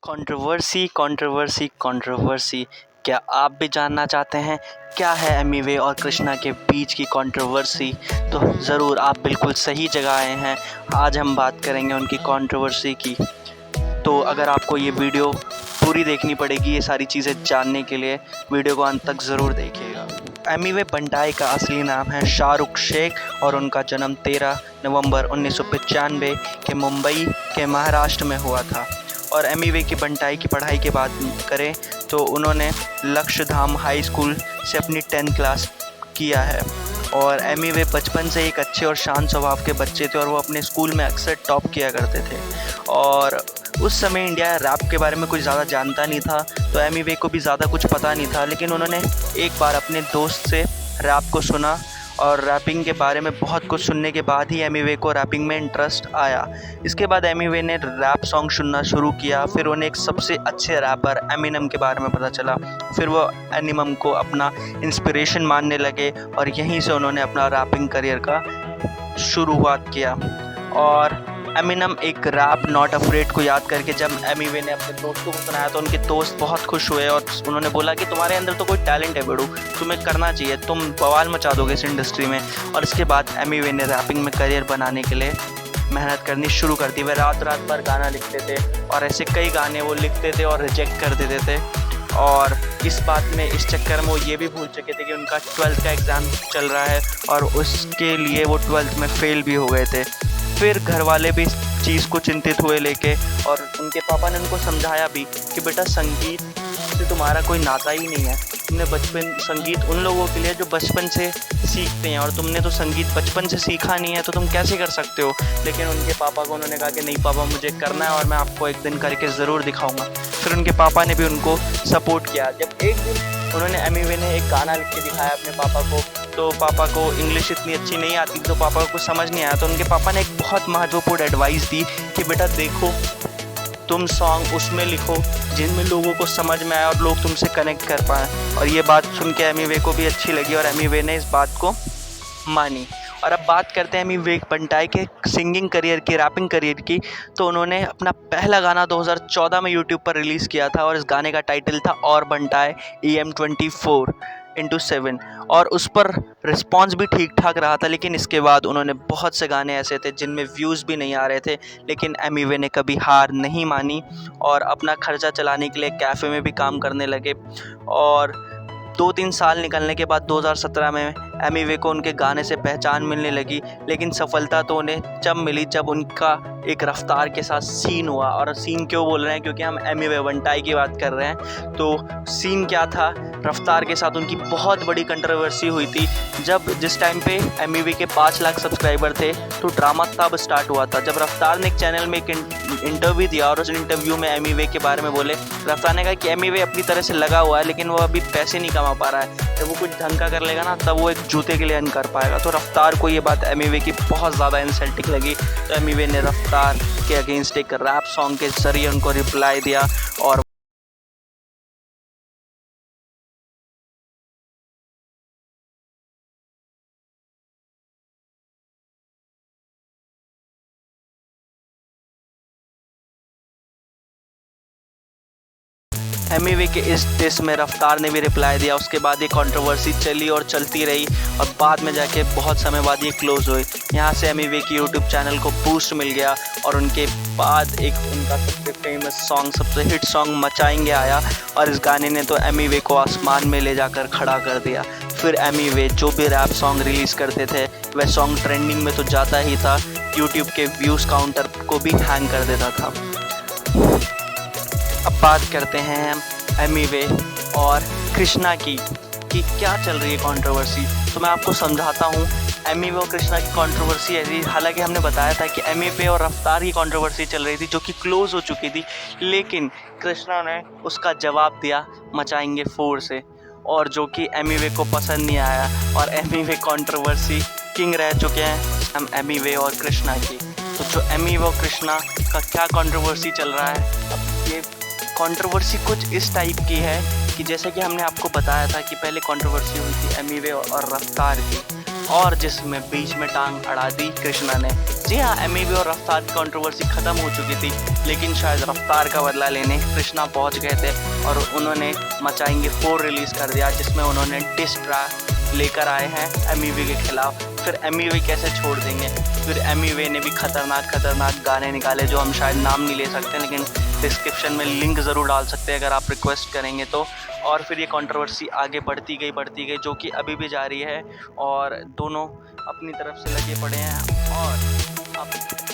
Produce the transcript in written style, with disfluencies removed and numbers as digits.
Controversy controversy controversy. क्या आप भी जानना चाहते हैं क्या है एमिवे और कृष्णा के बीच की कंट्रोवर्सी? तो ज़रूर आप बिल्कुल सही जगह आए हैं। आज हम बात करेंगे उनकी कंट्रोवर्सी की। तो अगर आपको ये वीडियो पूरी देखनी पड़ेगी ये सारी चीज़ें जानने के लिए, वीडियो को अंत तक ज़रूर देखिएगा। एमिवे बंटाई का असली नाम है शाहरुख शेख और उनका जन्म 13 नवंबर 1995 के मुंबई के महाराष्ट्र में हुआ था। और एमिवे की बंटाई की पढ़ाई की बात करें तो उन्होंने लक्ष्यधाम हाई स्कूल से अपनी 10th क्लास किया है। और एमिवे बचपन से एक अच्छे और शांत स्वभाव के बच्चे थे और वो अपने स्कूल में अक्सर टॉप किया करते थे। और उस समय इंडिया रैप के बारे में कुछ ज़्यादा जानता नहीं था, तो एमिवे को भी ज़्यादा कुछ पता नहीं था। लेकिन उन्होंने एक बार अपने दोस्त से रैप को सुना और रैपिंग के बारे में बहुत कुछ सुनने के बाद ही एमिवे को रैपिंग में इंटरेस्ट आया। इसके बाद एमिवे ने रैप सॉन्ग सुनना शुरू किया। फिर उन्हें एक सबसे अच्छे रैपर एमिनेम के बारे में पता चला। फिर वो एमिनेम को अपना इंस्पिरेशन मानने लगे और यहीं से उन्होंने अपना रैपिंग करियर का शुरुआत किया। और एमिनेम एक रैप नॉट अफ्रेड को याद करके जब एमिवे ने अपने दोस्तों को सुनाया तो उनके दोस्त बहुत खुश हुए और उन्होंने बोला कि तुम्हारे अंदर तो कोई टैलेंट है बेड़ू, तुम्हें करना चाहिए, तुम बवाल मचा दोगे इस इंडस्ट्री में। और इसके बाद एमिवे ने रैपिंग में करियर बनाने के लिए मेहनत करनी शुरू कर दी। वे रात रात भर गाना लिखते थे और ऐसे कई गाने वो लिखते थे और रिजेक्ट कर देते थे। और इस बात में इस चक्कर में वो ये भी भूल चुके थे कि उनका 12th का एग्ज़ाम चल रहा है और उसके लिए वो 12th में फ़ेल भी हो गए थे। फिर घर वाले भी इस चीज़ को चिंतित हुए लेके, और उनके पापा ने उनको समझाया भी कि बेटा संगीत से तुम्हारा कोई नाता ही नहीं है। तुमने बचपन संगीत उन लोगों के लिए जो बचपन से सीखते हैं और तुमने तो संगीत बचपन से सीखा नहीं है, तो तुम कैसे कर सकते हो। लेकिन उनके पापा को उन्होंने कहा कि नहीं पापा, मुझे करना है और मैं आपको एक दिन करके ज़रूर दिखाऊंगा। फिर उनके पापा ने भी उनको सपोर्ट किया। जब एक दिन उन्होंने एमिवे ने एक गाना लिख के दिखाया अपने पापा को, तो पापा को इंग्लिश इतनी अच्छी नहीं आती तो पापा को कुछ समझ नहीं आया। तो उनके पापा ने एक बहुत महत्वपूर्ण एडवाइस दी कि बेटा देखो, तुम सॉन्ग उसमें लिखो जिनमें लोगों को समझ में आए और लोग तुमसे कनेक्ट कर पाएँ। और ये बात सुन के एमिवे को भी अच्छी लगी और एमिवे ने इस बात को मानी। और अब बात करते हैं एमिवे बंटाई के सिंगिंग करियर की, रैपिंग करियर की। तो उन्होंने अपना पहला गाना 2014 में यूट्यूब पर रिलीज़ किया था और इस गाने का टाइटल था और बंटाई EM24x7। और उस पर रिस्पॉन्स भी ठीक ठाक रहा था। लेकिन इसके बाद उन्होंने बहुत से गाने ऐसे थे जिनमें व्यूज़ भी नहीं आ रहे थे। लेकिन एमिवे ने कभी हार नहीं मानी और अपना खर्चा चलाने के लिए कैफ़े में भी काम करने लगे। और 2-3 साल निकलने के बाद 2017 में एमिवे को उनके गाने से पहचान मिलने लगी। लेकिन सफलता तो उन्हें जब मिली जब उनका एक रफ्तार के साथ सीन हुआ। और सीन क्यों बोल रहे हैं, क्योंकि हम एमिवे बंटाई की बात कर रहे हैं। तो सीन क्या था, रफ्तार के साथ उनकी बहुत बड़ी कंट्रोवर्सी हुई थी। जिस टाइम पे एमिवे के 5 लाख सब्सक्राइबर थे तो ड्रामा तब स्टार्ट हुआ था जब रफ्तार ने एक चैनल में एक इंटरव्यू दिया और उस इंटरव्यू में एमिवे के बारे में बोले। रफ्तार ने कहा कि एमिवे अपनी तरह से लगा हुआ है लेकिन वो अभी पैसे नहीं कमा पा रहा है, जब वो कुछ ढंग का कर लेगा ना तब वो एक जूते के लिए अर्न कर पाएगा। तो रफ्तार को ये बात एमिवे की बहुत ज़्यादा इंसल्टिंग लगी। तो एमिवे ने रफ्तार के अगेंस्ट एक रैप सॉन्ग के जरिए उनको रिप्लाई दिया। और एमिवे के इस डिस में रफ्तार ने भी रिप्लाई दिया। उसके बाद ये कंट्रोवर्सी चली और चलती रही और बाद में जाके बहुत समय बाद ये क्लोज़ हुई। यहाँ से एमिवे की यूट्यूब चैनल को बूस्ट मिल गया और उनके बाद एक उनका सबसे फेमस सॉन्ग, सबसे हिट सॉन्ग मचाएंगे आया। और इस गाने ने तो एमिवे को आसमान में ले जाकर खड़ा कर दिया। फिर एमिवे जो भी रैप सॉन्ग रिलीज़ करते थे वह सॉन्ग ट्रेंडिंग में तो जाता ही था, यूट्यूब के व्यूज़ काउंटर को भी हैंग कर देता था। अब बात करते हैं हम एमिवे और कृष्णा की कि क्या चल रही है कंट्रोवर्सी। तो मैं आपको समझाता हूँ। एमिवे और कृष्णा की कंट्रोवर्सी ऐसी, हालांकि हमने बताया था कि एमिवे और रफ्तार की कंट्रोवर्सी चल रही थी जो कि क्लोज़ हो चुकी थी, लेकिन कृष्णा ने उसका जवाब दिया मचाएंगे 4 से, और जो कि एमिवे को पसंद नहीं आया। और एमिवे कंट्रोवर्सी किंग रह चुके हैं हम एमिवे और कृष्णा की। तो जो एमिवे और कृष्णा का क्या कंट्रोवर्सी चल रहा है, अब ये कंट्रोवर्सी कुछ इस टाइप की है कि जैसे कि हमने आपको बताया था कि पहले कंट्रोवर्सी हुई थी एमिवे और रफ्तार की, और जिसमें बीच में टांग अड़ा दी कृष्णा ने। जी हाँ, एमिवे और रफ्तार की कंट्रोवर्सी खत्म हो चुकी थी, लेकिन शायद रफ्तार का बदला लेने कृष्णा पहुंच गए थे और उन्होंने मचाएंगे 4 रिलीज़ कर दिया, जिसमें उन्होंने डिस ट्रैक लेकर आए हैं एमिवे के खिलाफ। फिर एमिवे कैसे छोड़ देंगे, फिर एमिवे ने भी खतरनाक गाने निकाले जो हम शायद नाम नहीं ले सकते, लेकिन डिस्क्रिप्शन में लिंक ज़रूर डाल सकते हैं अगर आप रिक्वेस्ट करेंगे तो। और फिर ये कंट्रोवर्सी आगे बढ़ती गई जो कि अभी भी जारी है और दोनों अपनी तरफ से लगे पड़े हैं। और अब